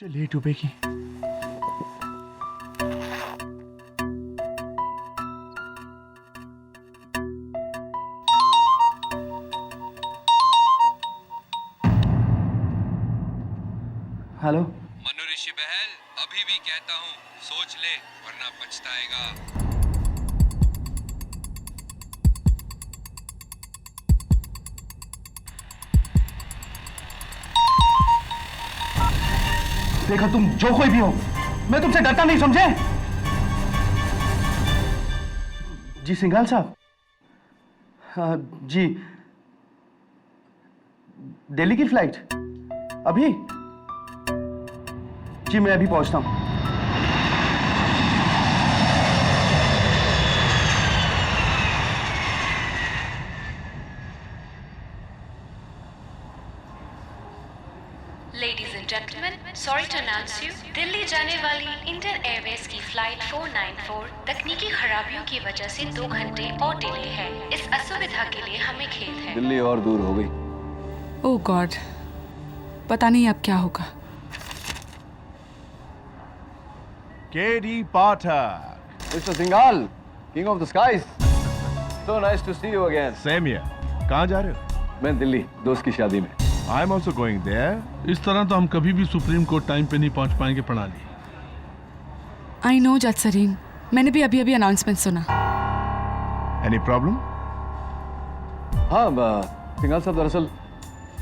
चलिए डूबे की। हेलो मनु ऋषि बहल, अभी भी कहता हूँ सोच ले वरना पछताएगा। देखो तुम जो कोई भी हो, मैं तुमसे डरता नहीं, समझे? जी सिंघाल साहब। हाँ जी, दिल्ली की फ्लाइट अभी? जी मैं अभी पहुंचता हूं। Ladies and gentlemen, sorry to announce you, Delhi जाने वाली इंडियन एयरवेज की फ्लाइट 494 तकनीकी खराबियों की वजह से 2 घंटे और डिले है। इस असुविधा के लिए हमें खेद है। दिल्ली और दूर हो गई। ओह गॉड, पता नहीं अब क्या होगा। KD Pathak, Mr. Singhal, King of the Skies. So nice to see you again. Same here. कहाँ जा रहे हो? मैं दिल्ली दोस्त की शादी में। I am also going there. इस तरह तो हम कभी भी सुप्रीम कोर्ट टाइम पे नहीं पहुंच पाएंगे प्रणाली। आई नो जज सरीन, मैंने भी अभी अभी अनाउंसमेंट सुना। Any problem? हाँ सिंघाल साहब, दरअसल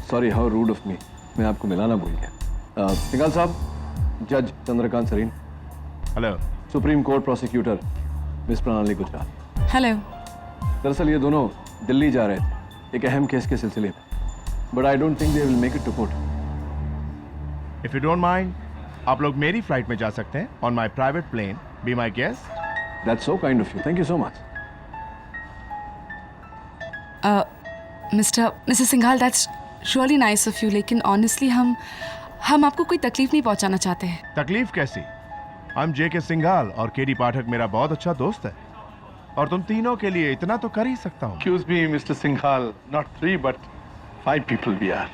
sorry, how rude of me, मैं आपको मिलाना भूल गया। सिंघाल साहब, जज Chandrakant Sareen. Hello. Supreme court prosecutor miss Pranali Gujral. Hello. दरअसल ये दोनों दिल्ली जा रहे थे एक अहम केस के सिलसिले में, but I don't think they will make it to court. If you don't mind, आप लोग मेरी फ्लाइट में जा सकते हैं on my private plane. Be my guest. That's so kind of you, thank you so much. Mister Singhal, that's surely nice of you, लेकिन honestly हम आपको कोई तकलीफ नहीं पहुंचाना चाहते हैं। तकलीफ कैसी? हम जे के सिंघाल और केडी पाठक मेरा बहुत अच्छा दोस्त है, और तुम तीनों के लिए इतना तो कर ही सकता हूँ। Excuse me, Mr. Singhal, not 3 but 5 people we are.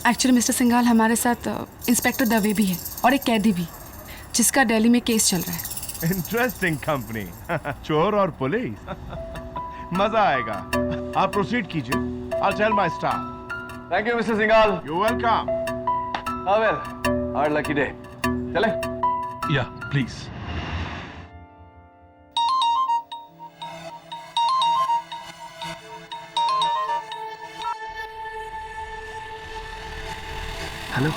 Actually mister Singhal, हमारे साथ इंस्पेक्टर दवे भी है और एक कैदी भी, जिसका दिल्ली में केस चल रहा है। Interesting company. चोर और पुलिस। मजा आएगा। आप प्रोसीड कीजिए। I'll tell my staff. Thank you mister Singhal. You're welcome. Well, hard lucky day. चले? Yeah, please. Hello.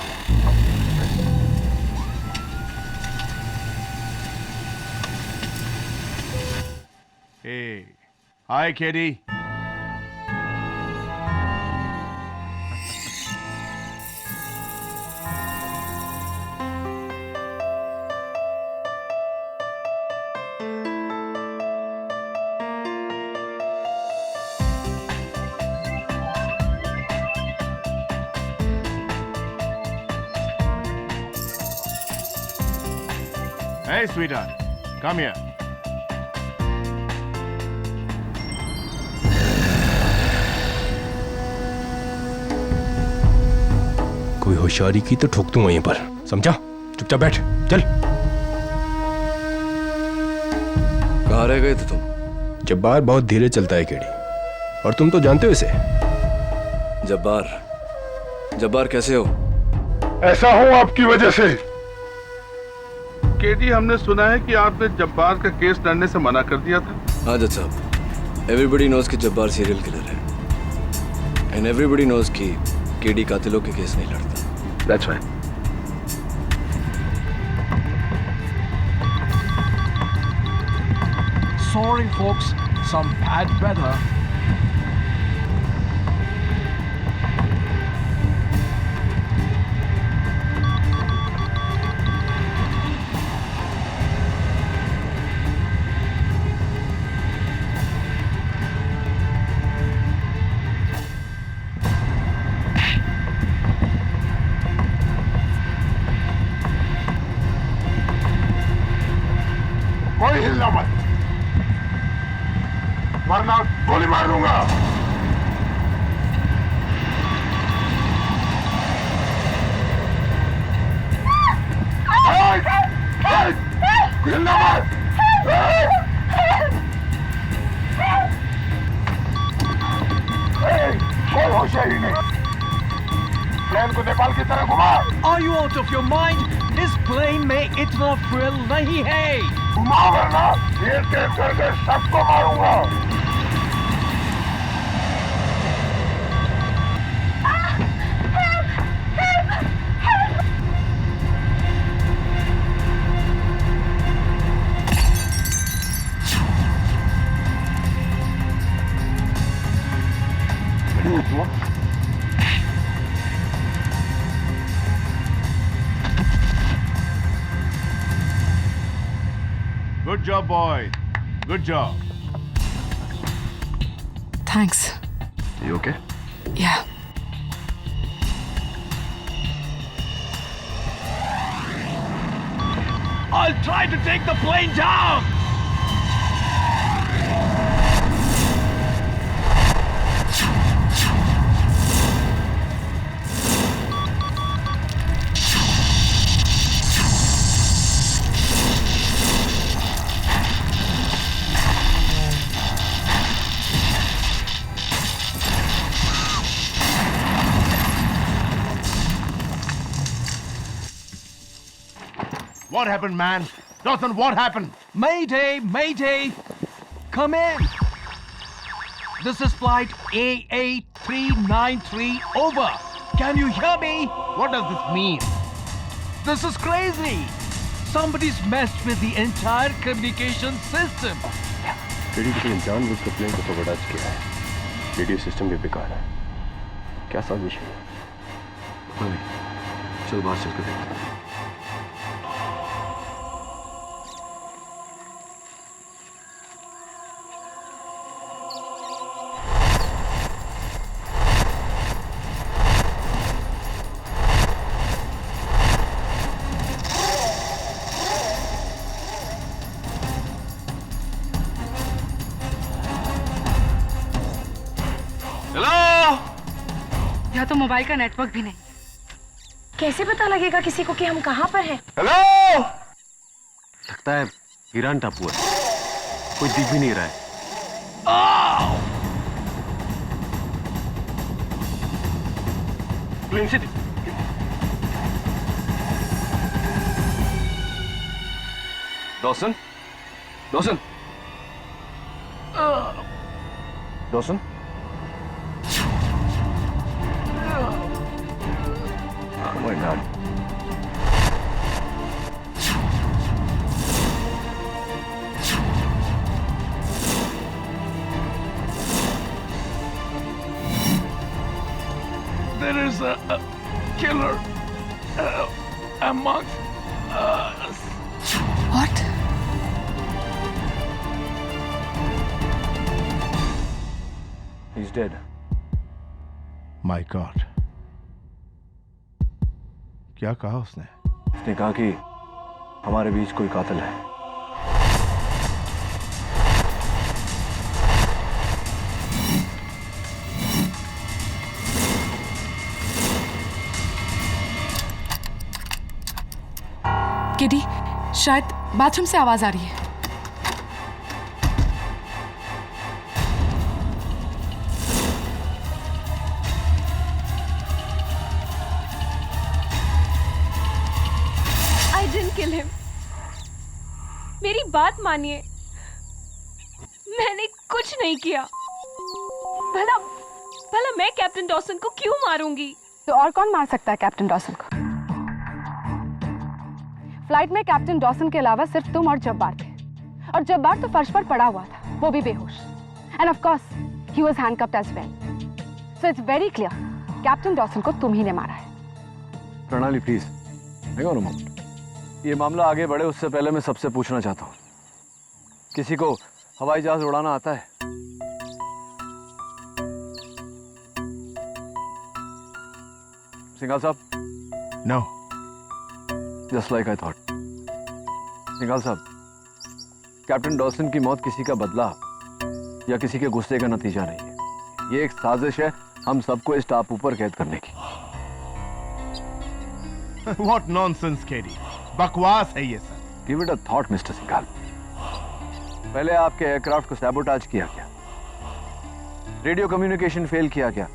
Hey. Hi, Katie. Hey, sweetheart. Come here. कोई होशियारी की तो ठोक दूं वहीं पर, समझा? चुपचाप बैठ, चल। कहाँ रह गए थे तुम? जब्बार बहुत धीरे चलता है केडी, और तुम तो जानते हो इसे। जब्बार कैसे हो? ऐसा हूँ आपकी वजह से। केडी, हमने सुना है कि आपने जब्बार का केस लड़ने से मना कर दिया था। हाँ जज साहब, एवरीबडी नोज कि जब्बार सीरियल किलर है, एंड एवरीबडी नोज कि केडी कातिलों के केस नहीं लड़ता। That's right. Sorry folks, some bad weather. कोई हिलना मत, वरना गोली मार दूंगा। कोई होशियारी नहीं, प्लेन को नेपाल की तरह घुमा। Are you out of your mind? इस प्लेन में इतना थ्रिल नहीं है। घुमा वरना एक एक करके सबको मारूंगा। Good job, boy. Good job. Thanks. You okay? Yeah. I'll try to take the plane down. What happened, man? Dawson, what happened? Mayday, mayday. Come in. This is flight AA393 over. Can you hear me? What does this mean? This is crazy. Somebody's messed with the entire communication system. Radio किसी इंसान उसके plane को सबडाज किया है। Radio system भी बेकार है। क्या साजिश है? चल बाहर चल कर देखते हैं। यहाँ तो मोबाइल का नेटवर्क भी नहीं। कैसे पता लगेगा किसी को कि हम कहाँ पर हैं? हेलो, लगता है ईरान टापू है, कोई दिख भी नहीं रहा है। प्लेन से Dawson, Dawson, Dawson, oh my God. There is a killer amongst us. What? He's dead. My God. क्या कहा उसने? उसने कहा कि हमारे बीच कोई कातिल है। किडी, शायद बाथरूम से आवाज आ रही है। I didn't kill him. मेरी बात मानिए, मैंने कुछ नहीं किया। भला मैं कैप्टन डॉसन को क्यों मारूंगी? तो और कौन मार सकता है कैप्टन डॉसन को? फ्लाइट में कैप्टन डॉसन के अलावा सिर्फ तुम और जब्बार थे, और जब्बार तो फर्श पर पड़ा हुआ था, वो भी बेहोश। And of course he was handcuffed as well. So it's very clear, captain Dawson को तुम ही ने मारा है। Pranali please, hang on a moment. ये मामला आगे बढ़े उससे पहले मैं सबसे पूछना चाहता हूँ, किसी को हवाई जहाज उड़ाना आता है? सिंघाल साहब? No. Just like I thought. Singhal साहब, कैप्टन डॉसन की मौत किसी का बदला या किसी के गुस्से का नतीजा नहीं है। ये एक साजिश है हम सबको इस टापू पर कैद करने की। What nonsense, Katie. बकवास है ये सब। Give it a thought mister Singhal. पहले आपके एयरक्राफ्ट को सैबोटाज किया गया, रेडियो कम्युनिकेशन फेल किया गया,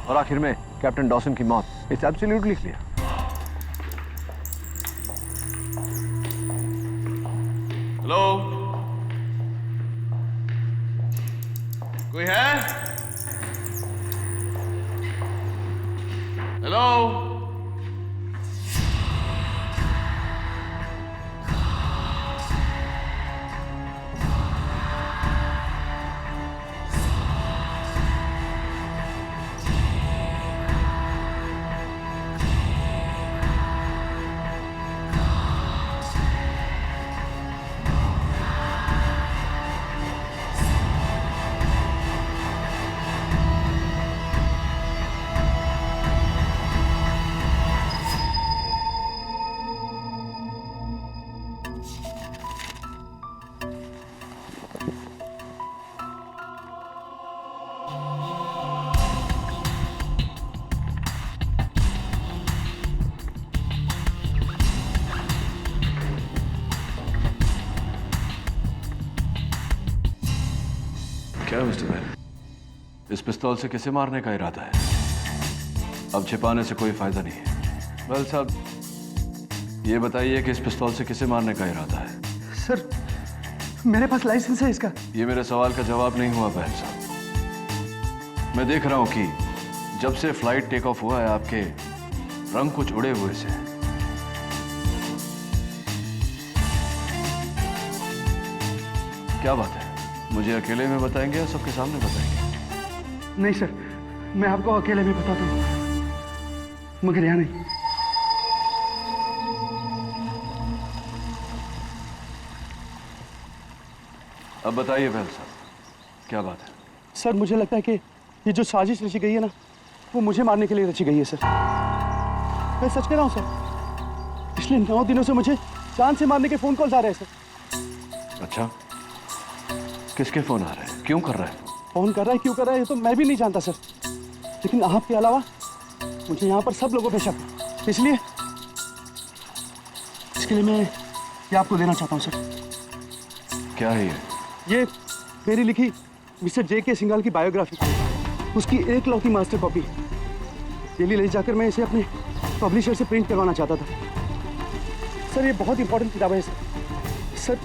और आखिर में कैप्टन डॉसन की मौत। It's absolutely clear. हेलो, कोई है? हेलो, क्या मिस्टर बैन, इस पिस्तौल से किसे मारने का इरादा है? अब छिपाने से कोई फायदा नहीं है। वेल साहब, ये बताइए कि इस पिस्तौल से किसे मारने का इरादा है? सर, मेरे पास लाइसेंस है इसका। ये मेरे सवाल का जवाब नहीं हुआ बैन साहब। मैं देख रहा हूं कि जब से फ्लाइट टेक ऑफ हुआ है आपके रंग कुछ उड़े हुए से हैं। क्या बात है? मुझे अकेले में बताएंगे या सबके सामने बताएंगे? नहीं सर, मैं आपको अकेले में बताता हूँ, मगर यहाँ नहीं। अब बताइए बैन साहब, क्या बात है? सर, मुझे लगता है कि ये जो साजिश रची गई है ना, वो मुझे मारने के लिए रची गई है सर। मैं सच कह रहा हूँ सर, पिछले 9 दिनों से मुझे जान से मारने के फोन कॉल्स आ रहे हैं सर। अच्छा, किसके फोन आ रहे हैं? क्यों कर रहे हैं? फोन कर रहा है, क्यों कर रहा है, ये तो मैं भी नहीं जानता सर, लेकिन आपके अलावा मुझे यहाँ पर सब लोगों पे शक है। इसलिए इसके लिए मैं ये आपको देना चाहता हूँ सर। क्या है ये मेरी लिखी मिस्टर जे.के. सिंघाल की बायोग्राफी, उसकी एकलौती मास्टर कॉपी। दिल्ली ले जाकर मैं इसे अपने पब्लिशर से प्रिंट करवाना चाहता था सर। ये बहुत इंपॉर्टेंट किताब है सर।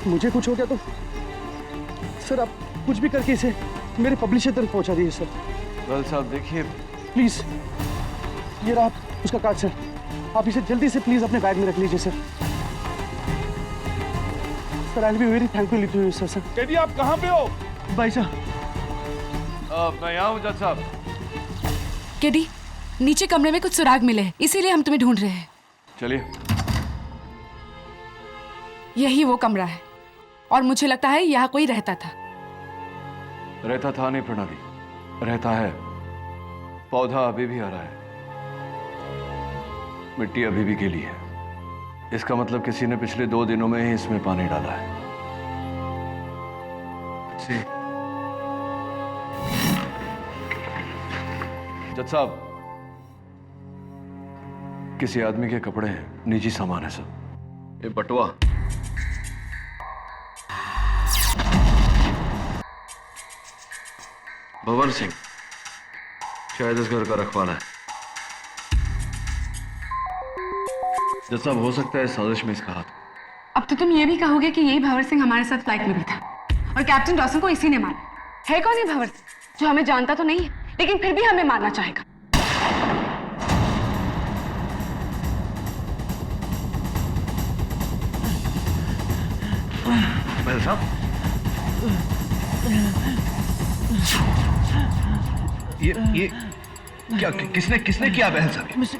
मुझे कुछ हो गया तो सर आप कुछ भी करके इसे मेरे पब्लिशर तक पहुंचा दीजिए सर। वेल साहब, देखिए प्लीज, ये रहा उसका कार्ड सर, आप इसे जल्दी से प्लीज अपने बैग में रख लीजिए sir. Sir, I will be very thankful to you sir. Teddy आप कहाँ पे हो? भाई साहब, मैं यहाँ हूँ जज साहब। केडी, नीचे कमरे में कुछ सुराग मिले हैं, इसीलिए हम तुम्हें ढूंढ रहे हैं। चलिए। यही वो कमरा है, और मुझे लगता है यहाँ कोई रहता था। रहता था नहीं प्रणाली, रहता है। पौधा अभी भी हरा है, मिट्टी अभी भी गीली है। इसका मतलब किसी ने पिछले 2 दिनों में ही इसमें पानी डाला है। जज साहब, किसी आदमी के कपड़े हैं, निजी सामान है सब। ये बटुआ भवन सिंह, शायद इस घर का रखवाला है। जज साहब, हो सकता है इस साजिश में इसका हाथ। अब तो तुम ये भी कहोगे कि यही भंवर सिंह हमारे साथ फ्लाइट में भी था, और कैप्टन डॉसन को इसी ने मारा है। कौन ये भंवर सिंह, जो हमें जानता तो नहीं है, लेकिन फिर भी हमें मारना चाहेगा? बैल साहब, ये क्या किसने किया बैल साहब? मिस्टर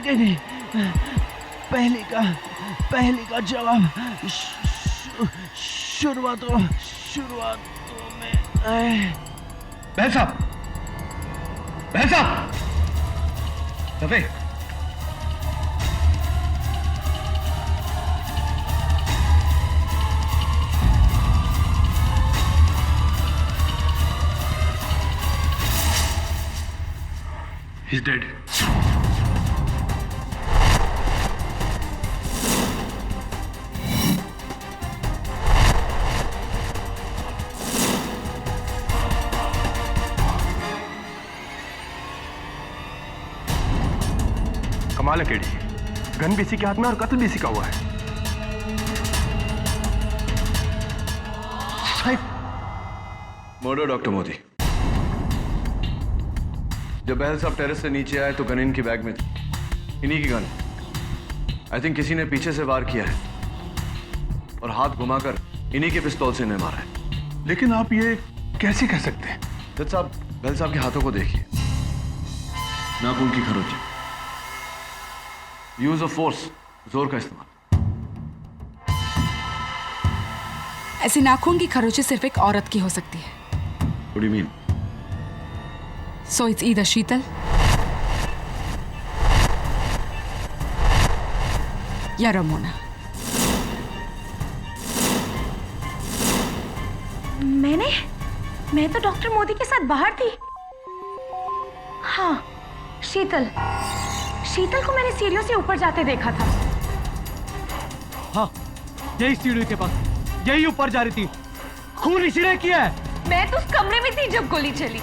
केडी, पहले का जवाब शुरुआतों में। बैल साहब, दफे He's dead. कमाल है केडी, गन भी इसी के हाथ में और कत्ल भी इसी का हुआ है। Murder doctor Modi. जब बहल साहब टेरेस से नीचे आए तो गन इनकी बैग में थी, इन्हीं की गन। आई थिंक किसी ने पीछे से वार किया है और हाथ घुमाकर इन्हीं के पिस्तौल से इन्हें मारा है। लेकिन आप ये कैसे कह सकते हैं? जज साहब, बहल साहब के हाथों को देखिए, नाखून की खरोंच, यूज ऑफ फोर्स, जोर का इस्तेमाल। ऐसी नाखून की खरोंचें सिर्फ एक औरत की हो सकती है। What do you mean? So it's either शीतल या रमोना। मैं तो डॉक्टर मोदी के साथ बाहर थी। हाँ, शीतल को मैंने सीढ़ियों से ऊपर जाते देखा था। हाँ, यही सीढ़ी के पास, यही ऊपर जा रही थी। खून इसी ने किया है। मैं तो उस कमरे में थी जब गोली चली।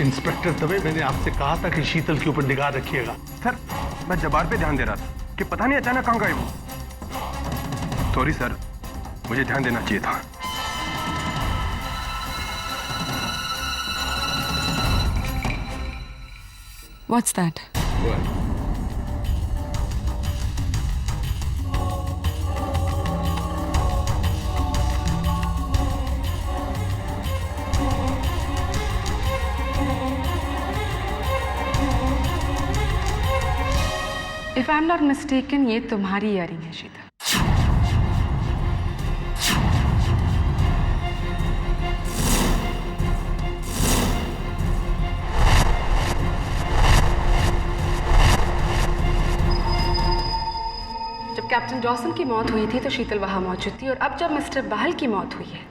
इंस्पेक्टर दवे, मैंने आपसे कहा था कि शीतल के ऊपर निगाह रखिएगा। सर, मैं जबार पे ध्यान दे रहा था कि पता नहीं अचानक कहाँ गए वो। सॉरी सर, मुझे ध्यान देना चाहिए था। What's that? If I'm not mistaken, ये तुम्हारी इयरिंग है शीतल। जब कैप्टन डॉसन की मौत हुई थी तो शीतल वहां मौजूद थी, और अब जब मिस्टर बहल की मौत हुई है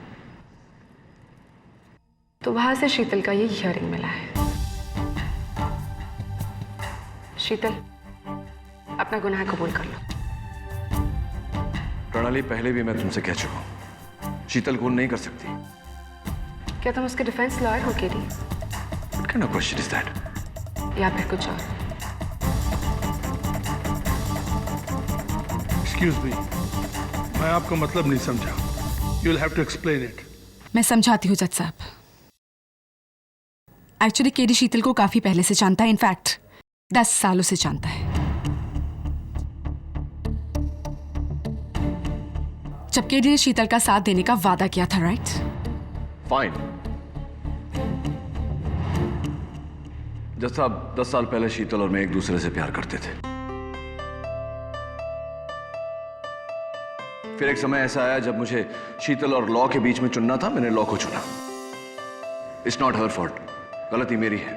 तो वहां से शीतल का ये इयरिंग मिला है। शीतल, अपना गुनाह कबूल कर लो। प्रणाली, पहले भी मैं तुमसे कह चुका हूं, शीतल खून नहीं कर सकती। क्या तुम उसके डिफेंस लॉयर हो KD? What kind of question is that? या फिर कुछ और? Excuse me, मैं आपका मतलब नहीं समझा। You'll have to explain it. मैं समझाती हूँ जज साहब। एक्चुअली केडी शीतल को काफी पहले से जानता है, इनफैक्ट 10 सालों से जानता है। जब केडी ने शीतल का साथ देने का वादा किया था, राइट? फाइन। जज साहब, 10 साल पहले शीतल और मैं एक दूसरे से प्यार करते थे। फिर एक समय ऐसा आया जब मुझे शीतल और लॉ के बीच में चुनना था, मैंने लॉ को चुना। इट्स नॉट हर फॉल्ट, गलती मेरी है।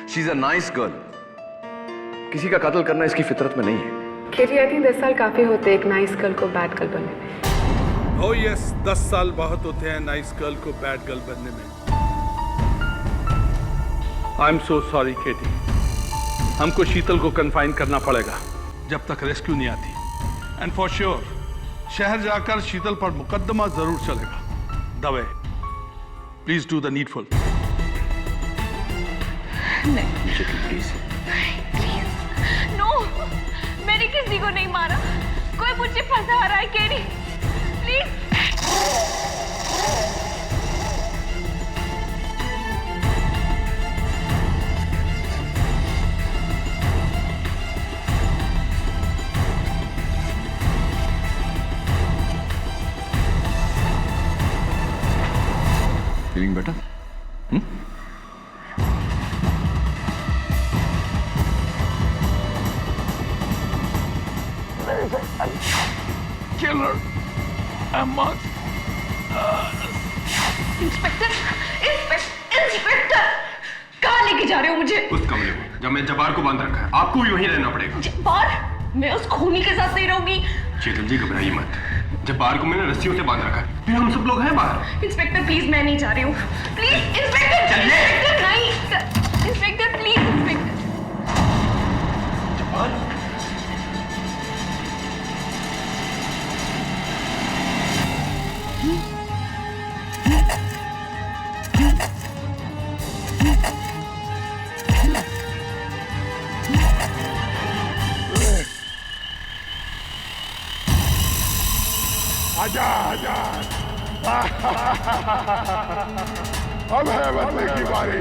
She is a nice girl. किसी का कत्ल करना इसकी फितरत में नहीं है। केडी, आई थिंक 10 साल काफी होते एक नाइस गर्ल को बैड गर्ल बनने में। Oh yes, 10 साल बहुत होते हैं नाइस गर्ल को बैड गर्ल बनने में। I'm so sorry, केटी। हमको शीतल को कन्फाइन करना पड़ेगा जब तक रेस्क्यू नहीं आती। एंड फॉर श्योर शहर जाकर शीतल पर मुकदमा जरूर चलेगा। Dave, please do the needful. Please. No, मैंने किसी को नहीं मारा। कोई मुझे फंसा रहा है KD, please. Feeling better? Killer. Ahmad. Inspector, inspector, कहाँ लेके जा रहे हो मुझे? उस कमरे में जब मैं जबार को बांध रखा है। आपको यूं ही रहना पड़ेगा। जब्बार? मैं उस खूनी के साथ नहीं रहूंगी। शीतल जी, घबराइए मत। जब्बार को मैंने रस्सियों से बांध रखा है। फिर हम सब लोग हैं बाहर। इंस्पेक्टर प्लीज, मैं नहीं जा रही हूँ। प्लीज इंस्पेक्टर, इंस्पेक्टर नहीं, इंस्पेक्टर प्लीज, इंस्पेक्टर। जब्बार, आजा आजा अब है बदले की बारी।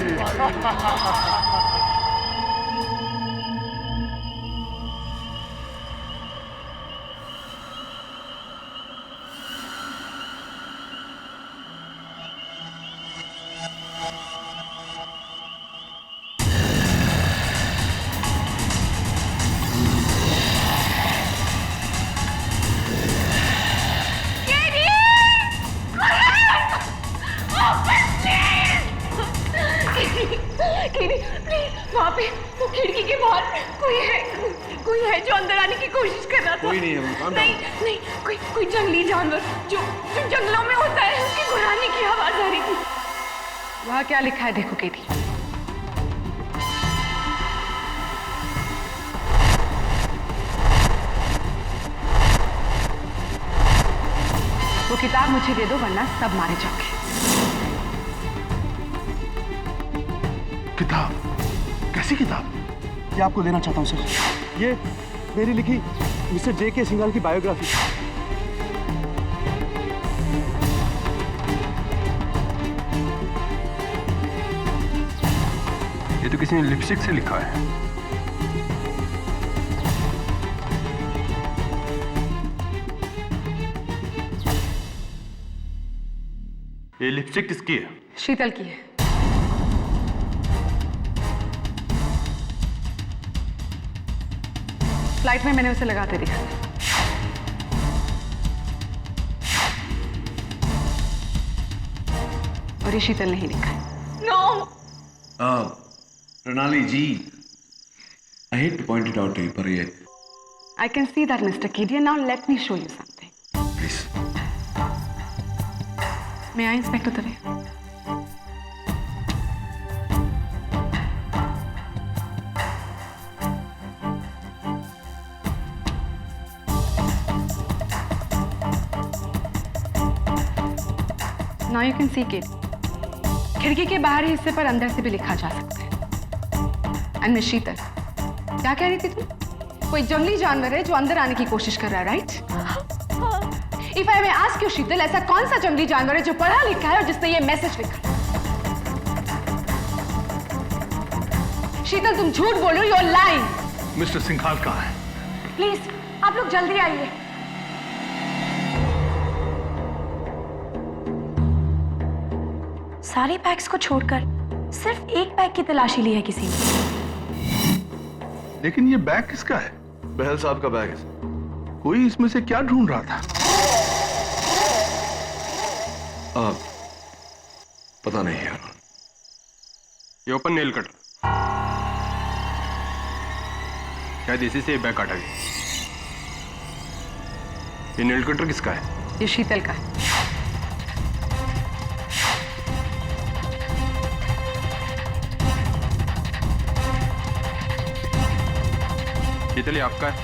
वहाँ पे वो खिड़की के बाहर कोई है जो अंदर आने की कोशिश कर रहा था। कोई नहीं है। नहीं कोई जंगली जानवर जो जंगलों में होता है उसकी गुर्राने की आवाज आ रही थी। वहाँ क्या लिखा है देखो केटी। वो किताब मुझे दे दो वरना सब मारे जाओगे। किताब? कैसी किताब? ये आपको देना चाहता हूँ सर। ये मेरी लिखी मिस्टर जे.के. सिंघाल की बायोग्राफी। ये तो किसी ने लिपस्टिक से लिखा है। ये लिपस्टिक किसकी है? शीतल की है। फ्लाइट में मैंने उसे लगाते देखा। और ये शीतल ने ही लिखा है। नो प्रणाली जी, I hate to point it out to you, पर ये I can see that, Mr. Kedia. Now let me show you something. please. May I, Inspector Dave? Now you can see Kate. खिड़की के बाहरी हिस्से पर अंदर से भी लिखा जा सकता है। And Miss शीतल, क्या कह रही थी तुम? कोई जंगली जानवर है जो अंदर आने की कोशिश कर रहा है, right? If I may ask you, शीतल, ऐसा कौन सा जंगली जानवर है जो पढ़ा लिखा है और जिसने ये मैसेज लिखा? शीतल, तुम झूठ बोल रही हो, you're lying. मिस्टर सिंघाल कहाँ है? प्लीज आप लोग जल्दी आइए। सारे बैग्स को छोड़कर सिर्फ एक बैग की तलाशी ली है किसी ने। लेकिन ये बैग किसका है? बहल साहब का बैग है। कोई इसमें से क्या ढूंढ रहा था? पता नहीं यार। ये ओपन नेल कटर, शायद इसी से बैग काटा गया। ये नेल कटर किसका है? ये शीतल का है। शीतल, ये आपका है?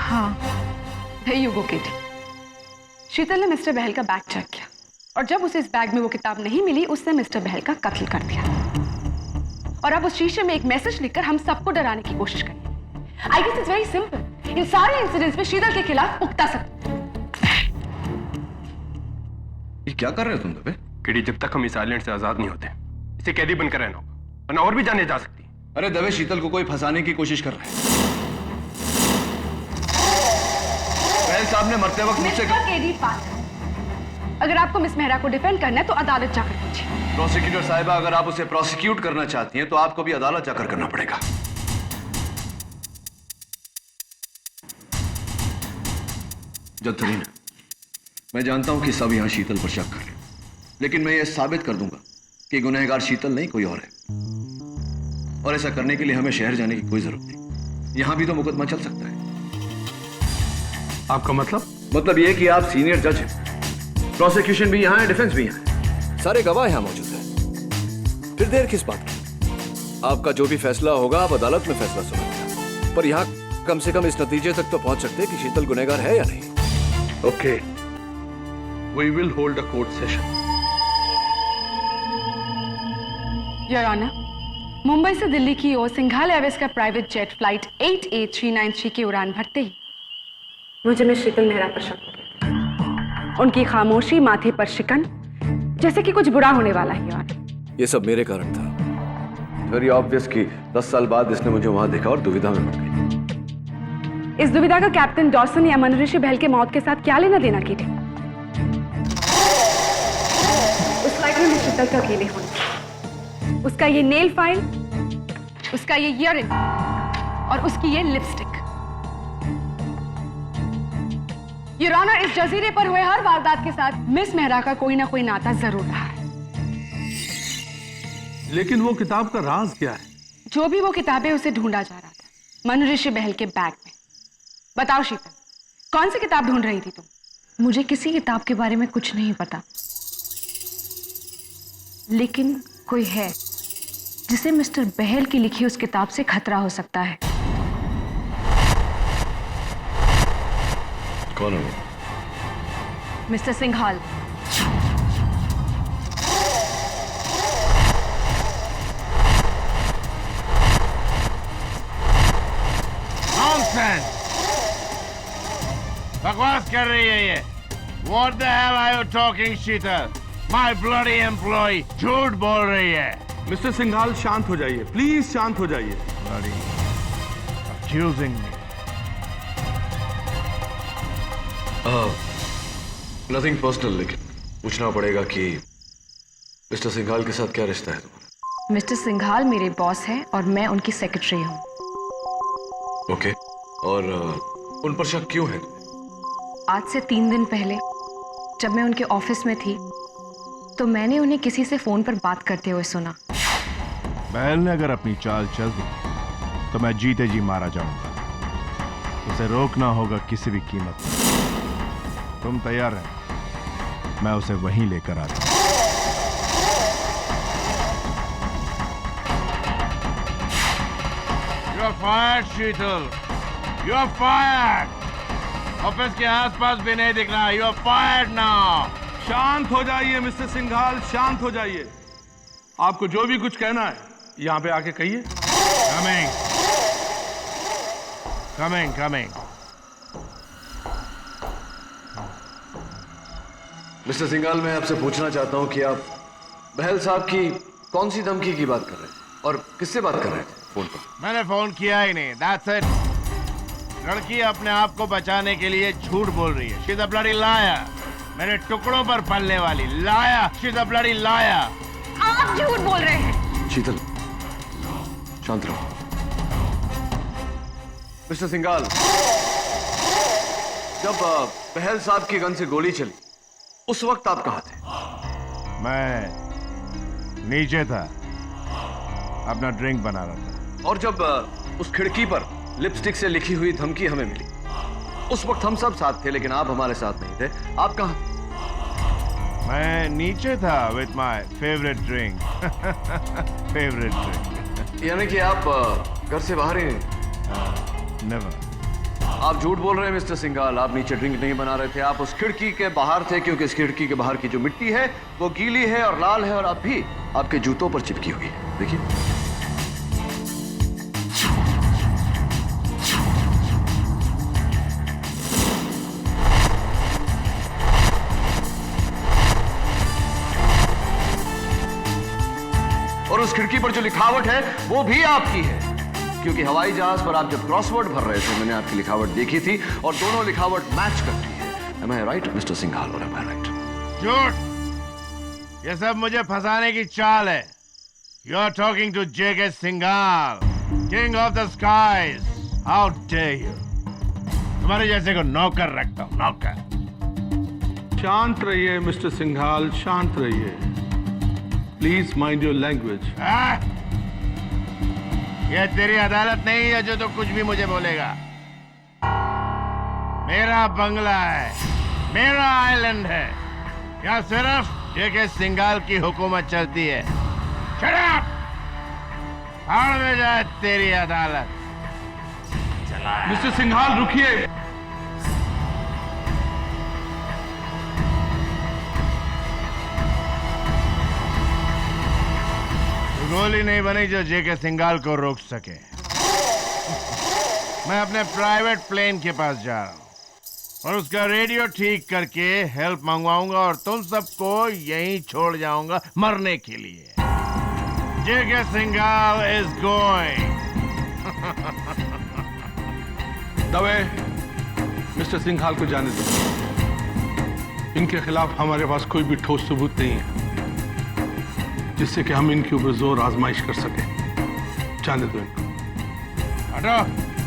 हाँ, there you go, Katie. शीतल ने मिस्टर बहल का बैग चेक किया और जब उसे इस बैग में वो किताब नहीं मिली, उसने मिस्टर बहल का कत्ल कर दिया। और अब उस शीशे में एक मैसेज लिखकर हम सबको डराने की कोशिश करें। I guess it's very simple. इन सारे इंसिडेंट्स में शीतल के खिलाफ पुख्ता सबूत। ये क्या कर रहे हो तुम दबे? किडी, जब तक हम इस आइलैंड से आजाद नहीं होते, इसे कैदी बनकर रहना होगा, वरना और भी जाने जा सकती है। अरे दबे, शीतल को कोई फंसाने की कोशिश कर रहा है। बहल साहब ने मरते वक्त मुझसे अगर आपको मिस मेहरा को डिफेंड करना है तो अदालत जाकर पूछिए। प्रोसिक्यूटर साहिबा, अगर आप उसे प्रोसिक्यूट करना चाहती हैं तो आपको भी अदालत जाकर करना पड़ेगा। जत्तरीन, मैं जानता हूं कि सब यहां शीतल पर शक कर रहे हैं, लेकिन मैं यह साबित कर दूंगा कि गुनहगार शीतल नहीं कोई और है। और ऐसा करने के लिए हमें शहर जाने की कोई जरूरत नहीं। यहां भी तो मुकदमा चल सकता है। आपका मतलब? मतलब यह कि आप सीनियर जज हैं, प्रोसिक्यूशन भी यहां है, डिफेंस भी यहां है, सारे गवाह यहां मौजूद हैं। फिर देर किस बात की? आपका जो भी फैसला होगा आप अदालत में फैसला सुनाएंगे, पर यहां कम से कम इस नतीजे तक तो पहुंच सकते हैं कि शीतल गुनहगार है या नहीं। Okay, we will hold a court session. Your honour, Mumbai से दिल्ली की ओर सिंघाल एयरवेज का प्राइवेट जेट फ्लाइट 8839 की उड़ान भरते ही मुझे मिस शीतल मेहरा पर शक हो गया। उनकी खामोशी, माथे पर शिकन, जैसे कि कुछ बुरा होने वाला ही। और ये सब मेरे कारण था। वेरी ऑब्वियस कि 10 साल बाद इसने मुझे वहां देखा और दुविधा में पड़ गई। इस दुविधा का कैप्टन डॉसन या मनऋषि बहल के मौत के साथ क्या लेना देना की थी? उस फ्लाइट में मिस शीतल का अकेले होना, उसका ये नेल फाइल, उसका ये ईयररिंग और उसकी ये लिपस्टिक। योर ऑनर, इस जजीरे पर हुए हर वारदात के साथ मिस मेहरा का कोई ना कोई नाता जरूर रहा है। लेकिन वो किताब का राज क्या है? जो भी वो किताबें, उसे ढूंढा जा रहा था मनऋषि बहल के बैग में। बताओ शीतल, कौन सी किताब ढूंढ रही थी तुम? मुझे किसी किताब के बारे में कुछ नहीं पता, लेकिन कोई है जिसे मिस्टर बहल की लिखी उस किताब से खतरा हो सकता है। कौन है वो? मिस्टर सिंघाल। नॉनसेंस! बकवास कर रही है ये। What the hell are you talking, Sheetal? My bloody employee झूठ बोल रही है। मिस्टर सिंघाल, शांत हो जाइए, प्लीज शांत हो जाइए। Bloody accusing me. Nothing personal, लेकिन पूछना पड़ेगा कि मिस्टर सिंघाल के साथ क्या रिश्ता है तुम्हारा? मिस्टर सिंघाल मेरे बॉस हैं और मैं उनकी सेक्रेटरी हूँ। ओके, और उन पर शक क्यों है? आज से 3 दिन पहले जब मैं उनके ऑफिस में थी तो मैंने उन्हें किसी से फोन पर बात करते हुए सुना। बहल ने अगर अपनी चाल चल दी तो मैं जीते जी मारा जाऊंगा। उसे रोकना होगा किसी भी कीमत पर। तुम तैयार है? मैं उसे वहीं लेकर आता हूं। You are fired, Sheetal. You are fired। Office के आसपास भी नहीं दिख रहा। You are fired now। शांत हो जाइए मिस्टर सिंघाल, शांत हो जाइए। आपको जो भी कुछ कहना है यहाँ पे आके कहिए। Coming। Coming, coming। Mister Singhal, मैं आपसे पूछना चाहता हूं कि आप बहल साहब की कौन सी धमकी की बात कर रहे हैं और किससे बात कर रहे थे फोन पर? मैंने फोन किया ही नहीं। That's it। लड़की अपने आप को बचाने के लिए झूठ बोल रही है। She's a bloody liar। मेरे टुकड़ों पर पलने वाली लाया। She's a bloody liar। आप झूठ बोल रहे हैं। शीतल, शांत रहो। मिस्टर सिंघाल, जब बहल साहब की गन से गोली चली उस वक्त आप कहाँ थे? मैं नीचे था, अपना ड्रिंक बना रहा था। और जब उस खिड़की पर लिपस्टिक से लिखी हुई धमकी हमें मिली उस वक्त हम सब साथ थे, लेकिन आप हमारे साथ नहीं थे। आप कहाँ थे? मैं नीचे था with my favourite drink. Favourite drink. यानी कि आप घर से बाहर ही नहीं? नेवर। आप झूठ बोल रहे हैं मिस्टर सिंघाल। आप नीचे ड्रिंक नहीं बना रहे थे, आप उस खिड़की के बाहर थे, क्योंकि इस खिड़की के बाहर की जो मिट्टी है वो गीली है और लाल है और अब भी आपके जूतों पर चिपकी हुई है। देखिए। और उस खिड़की पर जो लिखावट है वो भी आपकी है, क्योंकि हवाई जहाज पर आप जब क्रॉसवर्ड भर रहे थे मैंने आपकी लिखावट देखी थी और दोनों लिखावट मैच करती है। Am I right, mister Singhal, और am I right? झूठ। ये सब मुझे फंसाने की चाल है। You are talking to J.K. Singhal, King of the Skies। How dare you? तुम्हारे जैसे को नौकर रखता हूँ, नौकर। शांत रहिए मिस्टर सिंघाल, शांत रहिए। Please mind your language. यह तेरी अदालत नहीं है जो तो कुछ भी मुझे बोलेगा। मेरा बंगला है, मेरा आइलैंड है, यहाँ सिर्फ J.K. सिंघाल की हुकूमत चलती है। Shut up! भाड़ में जाए तेरी अदालत। मिस्टर सिंघाल, रुकिए। गोली नहीं बनी जो J.K. सिंघाल को रोक सके। मैं अपने प्राइवेट प्लेन के पास जा रहा हूँ। और उसका रेडियो ठीक करके हेल्प मंगवाऊंगा और तुम सबको यहीं छोड़ जाऊंगा मरने के लिए। JK Singhal is going. Dave, mister Singhal को जाने दो। इनके खिलाफ हमारे पास कोई भी ठोस सबूत नहीं है जिससे कि हम इनके ऊपर जोर आजमाइश कर सके। जाने दो इनको। हटो।